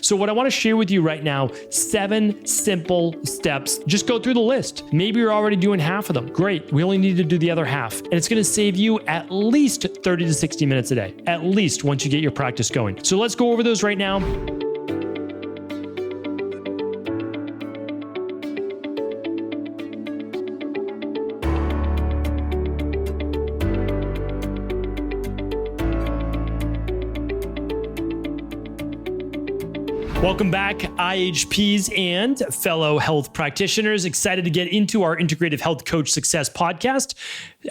So what I want to share with you right now, 7 simple steps. Just go through the list. Maybe you're already doing half of them. Great. We only need to do the other half. And it's going to save you at least 30 to 60 minutes a day, at least once you get your practice going. So let's go over those right now. Welcome back, IHPs and fellow health practitioners. Excited to get into our Integrative Health Coach Success podcast,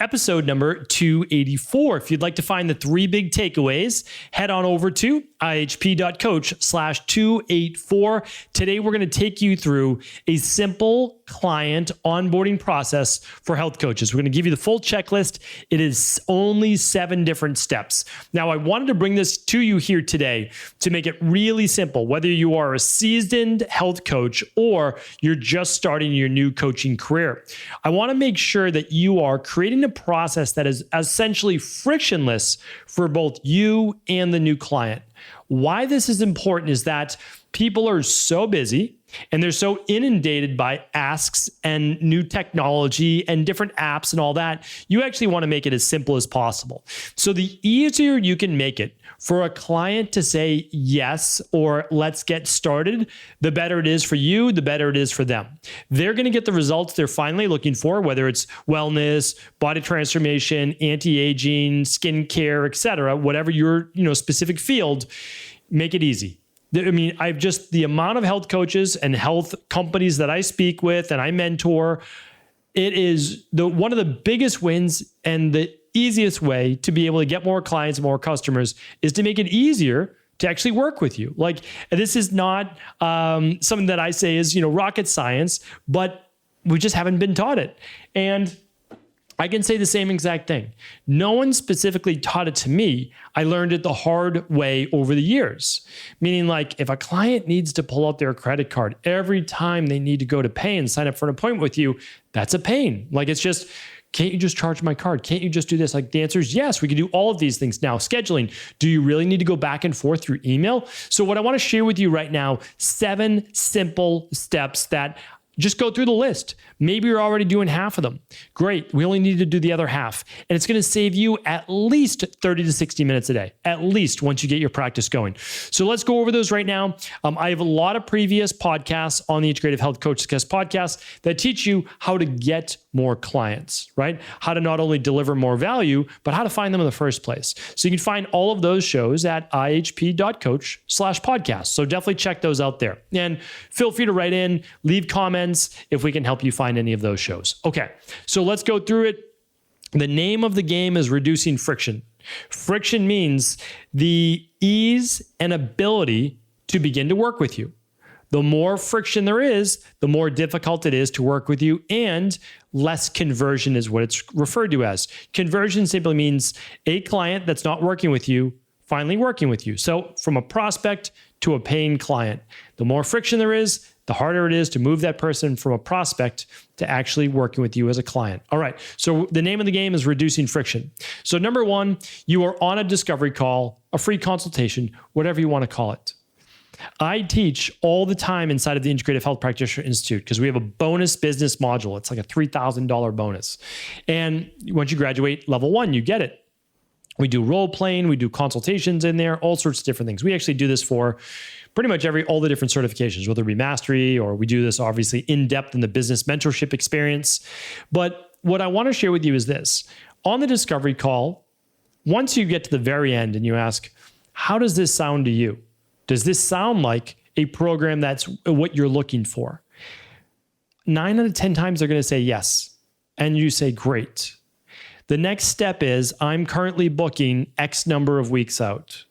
episode number 284. If you'd like to find the 3 big takeaways, head on over to ihp.coach/284. Today, we're going to take you through a simple client onboarding process for health coaches. We're going to give you the full checklist. It is only 7 different steps. Now, I wanted to bring this to you here today to make it really simple, whether you are a seasoned health coach or you're just starting your new coaching career. I want to make sure that you are creating a process that is essentially frictionless for both you and the new client. Why this is important is that people are so busy and they're so inundated by asks and new technology and different apps and all that. You actually want to make it as simple as possible. So the easier you can make it for a client to say yes or let's get started, the better it is for you, the better it is for them. They're going to get the results they're finally looking for, whether it's wellness, body transformation, anti-aging, skincare, etc., whatever your specific field. Make it easy. I mean, the amount of health coaches and health companies that I speak with and I mentor, it is one of the biggest wins and the easiest way to be able to get more clients and more customers is to make it easier to actually work with you. Like, this is not something that I say is, rocket science, but we just haven't been taught it. And I can say the same exact thing. No one specifically taught it to me. I learned it the hard way over the years. Meaning, like, if a client needs to pull out their credit card every time they need to go to pay and sign up for an appointment with you, that's a pain. Like, it's just, can't you just charge my card? Can't you just do this? Like, the answer is yes, we can do all of these things now. Scheduling, do you really need to go back and forth through email? So what I want to share with you right now, 7 simple steps that just go through the list. Maybe you're already doing half of them. Great. We only need to do the other half. And it's going to save you at least 30 to 60 minutes a day, at least once you get your practice going. So let's go over those right now. I have a lot of previous podcasts on the Integrative Health Coach Success podcast that teach you how to get more clients, right? How to not only deliver more value, but how to find them in the first place. So you can find all of those shows at ihp.coach/podcast. So definitely check those out there. And feel free to write in, leave comments if we can help you find any of those shows. Okay, so let's go through it. The name of the game is reducing friction. Friction means the ease and ability to begin to work with you. The more friction there is, the more difficult it is to work with you, and less conversion is what it's referred to as. Conversion simply means a client that's not working with you finally working with you. So from a prospect to a paying client, the more friction there is, the harder it is to move that person from a prospect to actually working with you as a client. All right, so the name of the game is reducing friction. So number 1, you are on a discovery call, a free consultation, whatever you want to call it. I teach all the time inside of the Integrative Health Practitioner Institute because we have a bonus business module. It's like a $3,000 bonus. And once you graduate level 1, you get it. We do role playing, we do consultations in there, all sorts of different things. We actually do this for pretty much all the different certifications, whether it be mastery or we do this obviously in depth in the business mentorship experience. But what I want to share with you is this. On the discovery call, once you get to the very end and you ask, how does this sound to you? Does this sound like a program that's what you're looking for? 9 out of 10 times they're going to say yes. And you say, great. The next step is, I'm currently booking X number of weeks out.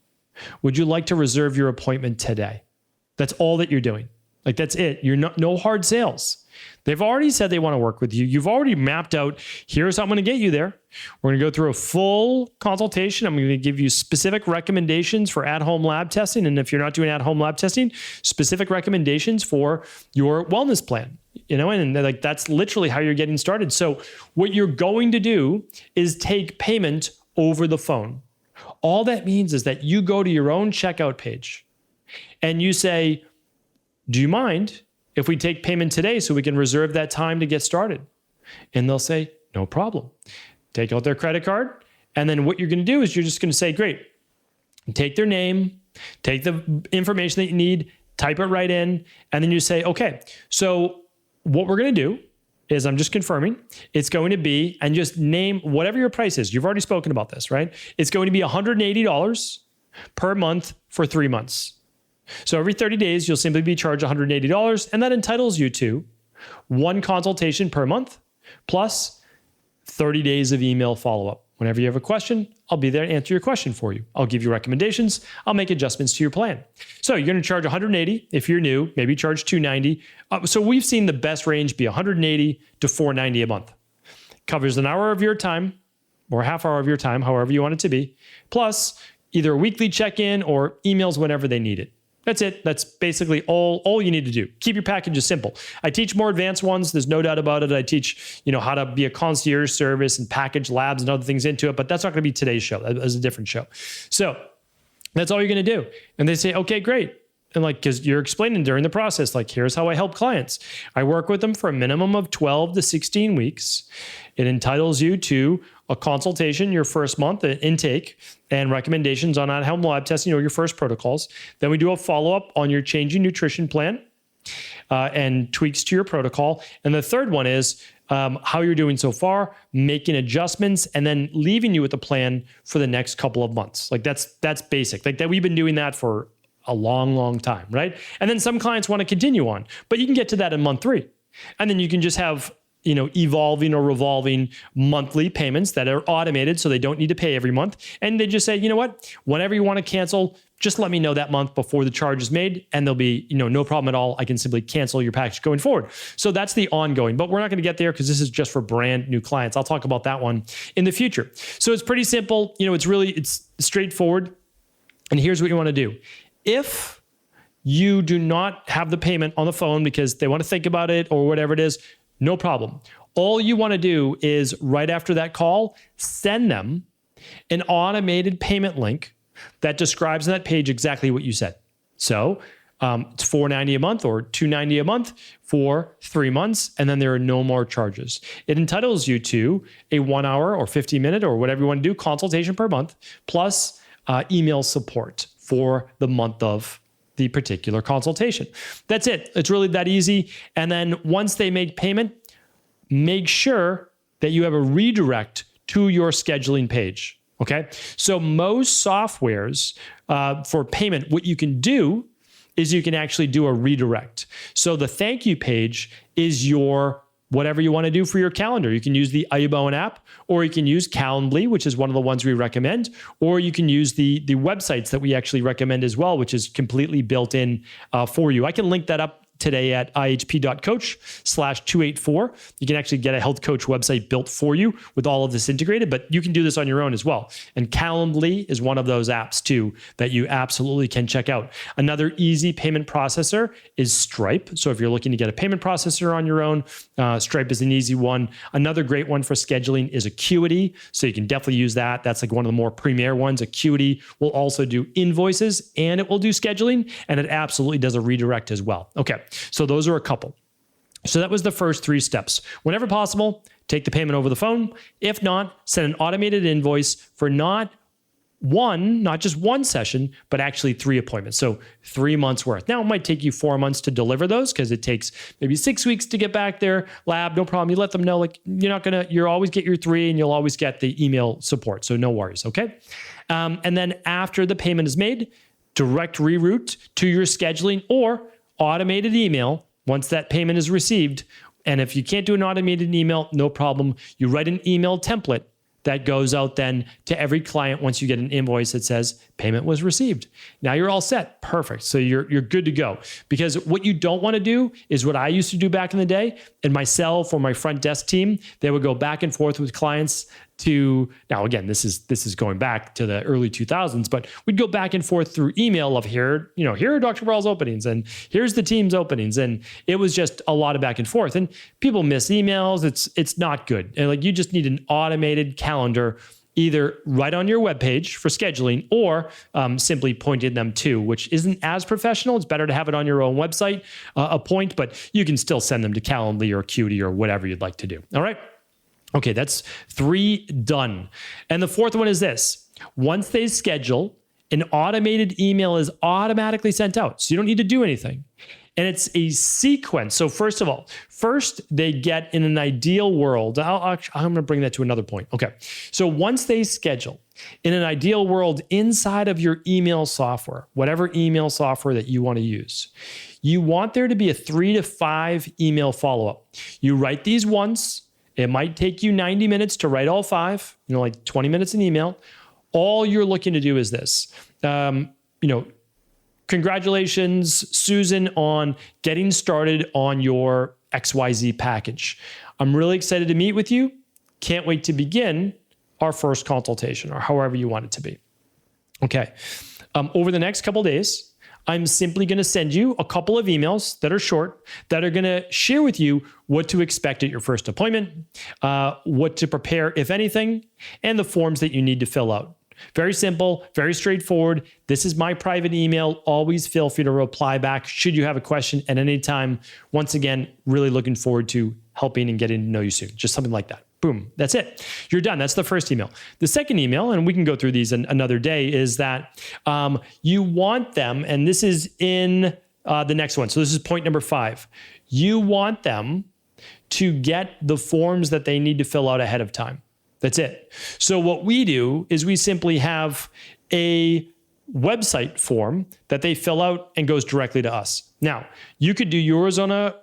Would you like to reserve your appointment today? That's all that you're doing. Like, that's it. You're no hard sales. They've already said they want to work with you. You've already mapped out, here's how I'm going to get you there. We're going to go through a full consultation. I'm going to give you specific recommendations for at-home lab testing. And if you're not doing at-home lab testing, specific recommendations for your wellness plan. And like, that's literally how you're getting started. So what you're going to do is take payment over the phone. All that means is that you go to your own checkout page and you say, do you mind if we take payment today so we can reserve that time to get started? And they'll say, no problem. Take out their credit card. And then what you're going to do is you're just going to say, great, take their name, take the information that you need, type it right in. And then you say, okay, so what we're going to do is, I'm just confirming, it's going to be, and just name whatever your price is. You've already spoken about this, right? It's going to be $180 per month for 3 months. So every 30 days, you'll simply be charged $180, and that entitles you to 1 consultation per month, plus 30 days of email follow-up. Whenever you have a question, I'll be there to answer your question for you. I'll give you recommendations. I'll make adjustments to your plan. So you're going to charge $180 if you're new, maybe charge $290. So we've seen the best range be $180 to $490 a month. Covers an hour of your time or a half hour of your time, however you want it to be, plus either a weekly check-in or emails whenever they need it. That's it. That's basically all you need to do. Keep your packages simple. I teach more advanced ones. There's no doubt about it. I teach, how to be a concierge service and package labs and other things into it, but that's not going to be today's show. That is a different show. So that's all you're going to do. And they say, okay, great. And because you're explaining during the process, here's how I help clients. I work with them for a minimum of 12 to 16 weeks. It entitles you to a consultation your first month, an intake, and recommendations on at-home lab testing or your first protocols. Then we do a follow-up on your changing nutrition plan and tweaks to your protocol. And the third one is how you're doing so far, making adjustments, and then leaving you with a plan for the next couple of months. That's basic. That we've been doing that for a long, long time, right? And then some clients want to continue on, but you can get to that in month 3. And then you can just have evolving or revolving monthly payments that are automated so they don't need to pay every month. And they just say, you know what, whenever you want to cancel, just let me know that month before the charge is made, and there'll be, no problem at all. I can simply cancel your package going forward. So that's the ongoing, but we're not going to get there because this is just for brand new clients. I'll talk about that one in the future. So it's pretty simple. It's straightforward. And here's what you want to do. If you do not have the payment on the phone because they want to think about it or whatever it is, no problem. All you want to do is right after that call, send them an automated payment link that describes on that page exactly what you said. So it's $490 a month or $290 a month for 3 months, and then there are no more charges. It entitles you to a 1 hour or 50-minute or whatever you want to do consultation per month, plus email support for the month of the particular consultation. That's it. It's really that easy. And then once they make payment, make sure that you have a redirect to your scheduling page. Okay. So most softwares for payment, what you can do is you can actually do a redirect. So the thank you page is your whatever you want to do for your calendar. You can use the iBone app, or you can use Calendly, which is one of the ones we recommend, or you can use the websites that we actually recommend as well, which is completely built in for you. I can link that up today at ihp.coach/284. You can actually get a health coach website built for you with all of this integrated, but you can do this on your own as well. And Calendly is one of those apps too that you absolutely can check out. Another easy payment processor is Stripe. So if you're looking to get a payment processor on your own, Stripe is an easy one. Another great one for scheduling is Acuity. So you can definitely use that. That's one of the more premier ones. Acuity will also do invoices and it will do scheduling, and it absolutely does a redirect as well. Okay. So those are a couple. So that was the first 3 steps. Whenever possible, take the payment over the phone. If not, send an automated invoice for not just one session, but actually 3 appointments. So 3 months worth. Now it might take you 4 months to deliver those because it takes maybe 6 weeks to get back there. Lab, no problem. You let them know you'll always get your 3 and you'll always get the email support. So no worries. Okay. And then after the payment is made, direct reroute to your scheduling or automated email once that payment is received. And if you can't do an automated email, no problem. You write an email template that goes out then to every client once you get an invoice that says payment was received. Now you're all set. Perfect. So you're good to go. Because what you don't want to do is what I used to do back in the day, and myself or my front desk team, they would go back and forth with clients now again, this is going back to the early 2000s, but we'd go back and forth through email of here are Dr. Cabral's openings and here's the team's openings. And it was just a lot of back and forth, and people miss emails. It's not good. And you just need an automated calendar either right on your webpage for scheduling or simply pointing them to, which isn't as professional. It's better to have it on your own website, a point, but you can still send them to Calendly or Qt or whatever you'd like to do. All right. Okay, that's 3 done. And the 4th one is this. Once they schedule, an automated email is automatically sent out. So you don't need to do anything. And it's a sequence. So first of all, they get in an ideal world. I'm going to bring that to another point. Okay. So once they schedule, in an ideal world inside of your email software, whatever email software that you want to use, you want there to be a 3 to 5 email follow-up. You write these once. It might take you 90 minutes to write all 5, like 20 minutes an email. All you're looking to do is this, congratulations, Susan, on getting started on your XYZ package. I'm really excited to meet with you. Can't wait to begin our first consultation, or however you want it to be. Okay. Over the next couple of days, I'm simply going to send you a couple of emails that are short, that are going to share with you what to expect at your first appointment, what to prepare, if anything, and the forms that you need to fill out. Very simple, very straightforward. This is my private email. Always feel free to reply back should you have a question at any time. Once again, really looking forward to helping and getting to know you soon. Just something like that. Boom. That's it. You're done. That's the first email. The second email, and we can go through these another day, is that you want them, and this is in the next one. So this is point number 5. You want them to get the forms that they need to fill out ahead of time. That's it. So what we do is we simply have a website form that they fill out and goes directly to us. Now, you could do yours on a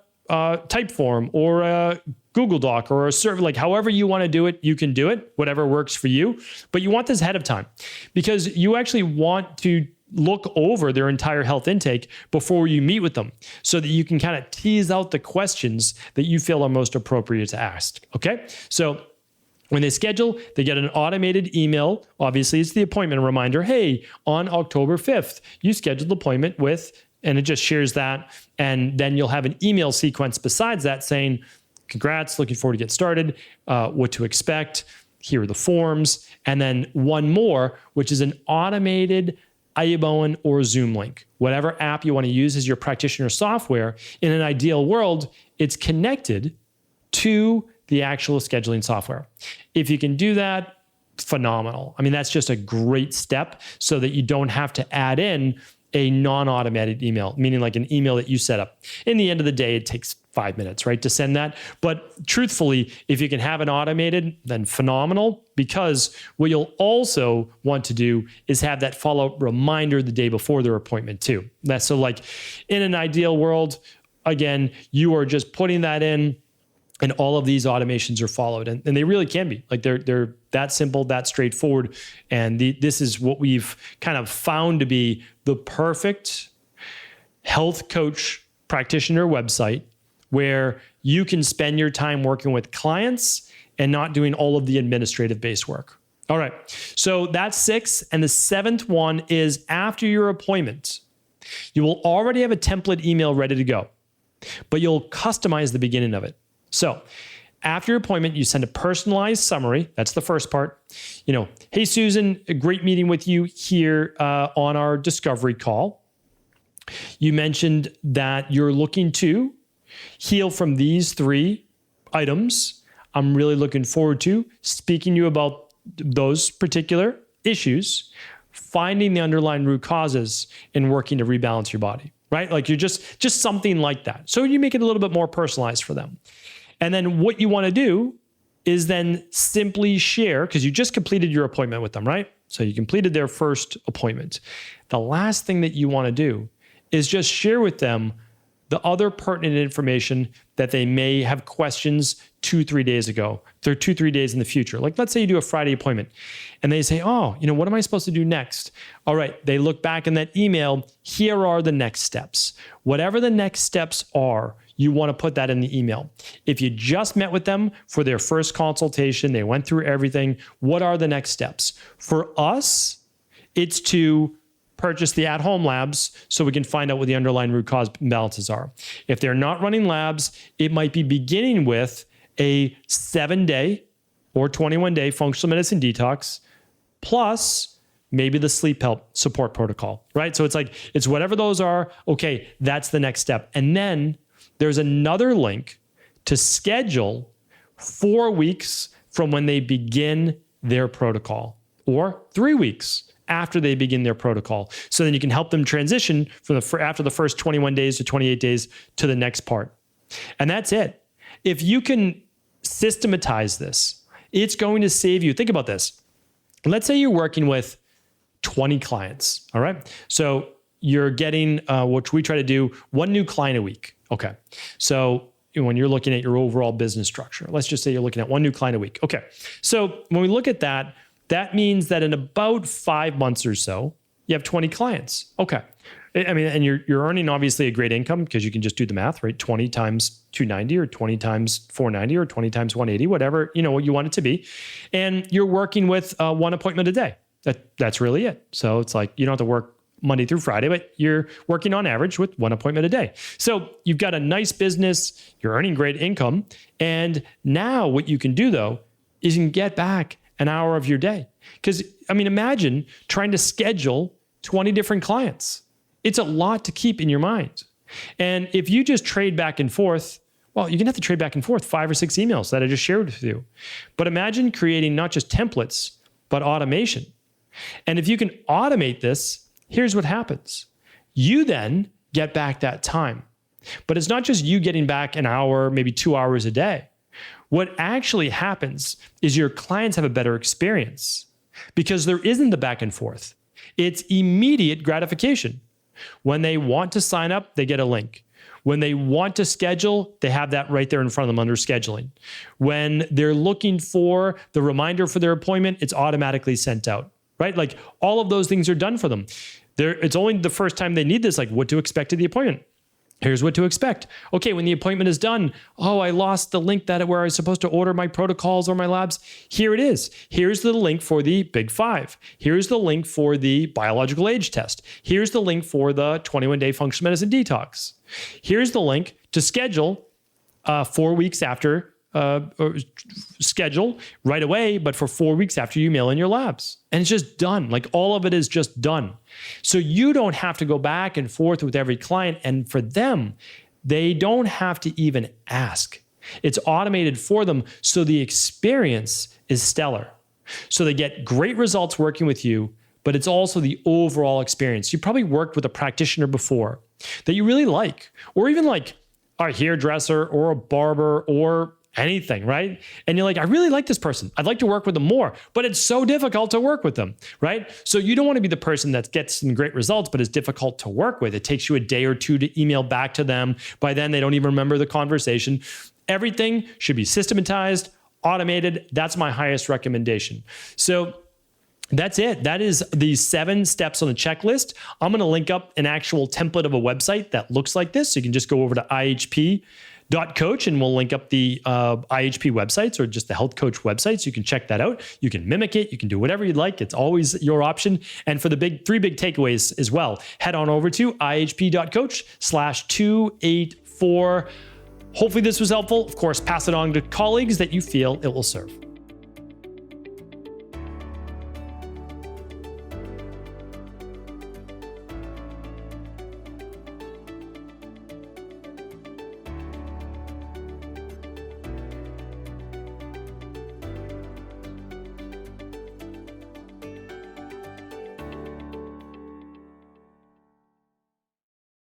type form or a Google Doc or a server, like however you want to do it, you can do it, whatever works for you. But you want this ahead of time because you actually want to look over their entire health intake before you meet with them so that you can kind of tease out the questions that you feel are most appropriate to ask. Okay. So when they schedule, they get an automated email. Obviously, it's the appointment reminder. Hey, on October 5th, you scheduled an appointment with, and it just shares that. And then you'll have an email sequence besides that saying, congrats, looking forward to get started, what to expect, here are the forms. And then one more, which is an automated Iboan or Zoom link. Whatever app you want to use as your practitioner software, in an ideal world, it's connected to the actual scheduling software. If you can do that, phenomenal. I mean, that's just a great step so that you don't have to add in a non-automated email, meaning like an email that you set up. In the end of the day, it takes 5 minutes, right, to send that. But truthfully, if you can have it automated, then phenomenal, because what you'll also want to do is have that follow-up reminder the day before their appointment too. That's so like in an ideal world, again, you are just putting that in, and all of these automations are followed, and they really can be. Like they're that simple, that straightforward, and this is what we've kind of found to be the perfect health coach practitioner website where you can spend your time working with clients and not doing all of the administrative based work. All right, so that's 6, and the 7th one is after your appointment, you will already have a template email ready to go, but you'll customize the beginning of it. So after your appointment, you send a personalized summary. That's the first part. Hey, Susan, a great meeting with you here on our discovery call. You mentioned that you're looking to heal from these 3 items. I'm really looking forward to speaking to you about those particular issues, finding the underlying root causes, and working to rebalance your body, right? Like you're just something like that. So you make it a little bit more personalized for them. And then what you want to do is then simply share, because you just completed your appointment with them, right? So you completed their first appointment. The last thing that you want to do is just share with them the other pertinent information that they may have questions 2-3 days ago. They're 2-3 days in the future. Like let's say you do a Friday appointment and they say, oh, what am I supposed to do next? All right, they look back in that email. Here are the next steps. Whatever the next steps are, you want to put that in the email. If you just met with them for their first consultation, they went through everything, what are the next steps? For us, it's to purchase the at-home labs so we can find out what the underlying root cause imbalances are. If they're not running labs, it might be beginning with a 7-day or 21-day functional medicine detox plus maybe the sleep help support protocol, right? So it's whatever those are. Okay, that's the next step. And then there's another link to schedule 4 weeks from when they begin their protocol, or 3 weeks after they begin their protocol. So then you can help them transition from after the first 21 days to 28 days to the next part. And that's it. If you can systematize this, it's going to save you. Think about this. Let's say you're working with 20 clients, all right? So you're getting, which we try to do, 1 new client a week. Okay. So when you're looking at your overall business structure, let's just say you're looking at 1 new client a week. Okay. So when we look at that, that means that in about 5 months or so, you have 20 clients. Okay. I mean, and you're earning obviously a great income because you can just do the math, right? 20 times 290 or 20 times 490 or 20 times 180, whatever, what you want it to be. And you're working with 1 appointment a day. That's really it. So it's like, you don't have to work Monday through Friday, but you're working on average with 1 appointment a day. So you've got a nice business, you're earning great income. And now what you can do though, is you can get back an hour of your day. Because imagine trying to schedule 20 different clients. It's a lot to keep in your mind. And if you just trade back and forth, well, you're gonna have to trade back and forth 5 or 6 emails that I just shared with you. But imagine creating not just templates, but automation. And if you can automate this, here's what happens. You then get back that time. But it's not just you getting back an hour, maybe 2 hours a day. What actually happens is your clients have a better experience because there isn't the back and forth. It's immediate gratification. When they want to sign up, they get a link. When they want to schedule, they have that right there in front of them under scheduling. When they're looking for the reminder for their appointment, it's automatically sent out, right? Like all of those things are done for them. It's only the first time they need this, like what to expect at the appointment. Here's what to expect. Okay, when the appointment is done, oh, I lost the link where I was supposed to order my protocols or my labs. Here it is. Here's the link for the Big 5. Here's the link for the biological age test. Here's the link for the 21-day functional medicine detox. Here's the link to schedule 4 weeks after, or schedule right away, but for 4 weeks after you mail in your labs. And it's just done. Like all of it is just done. So you don't have to go back and forth with every client. And for them, they don't have to even ask. It's automated for them. So the experience is stellar. So they get great results working with you, but it's also the overall experience. You probably worked with a practitioner before that you really like, or even like a hairdresser or a barber or anything, right? And you're like, I really like this person. I'd like to work with them more, but it's so difficult to work with them, right? So you don't want to be the person that gets some great results, but is difficult to work with. It takes you a day or two to email back to them. By then, they don't even remember the conversation. Everything should be systematized, automated. That's my highest recommendation. So that's it. That is the 7 steps on the checklist. I'm going to link up an actual template of a website that looks like this. So you can just go over to IHP.coach and we'll link up the IHP websites or just the health coach websites. You can check that out. You can mimic it. You can do whatever you'd like. It's always your option. And for the 3 big takeaways as well, head on over to IHP.coach/284. Hopefully this was helpful. Of course, pass it on to colleagues that you feel it will serve.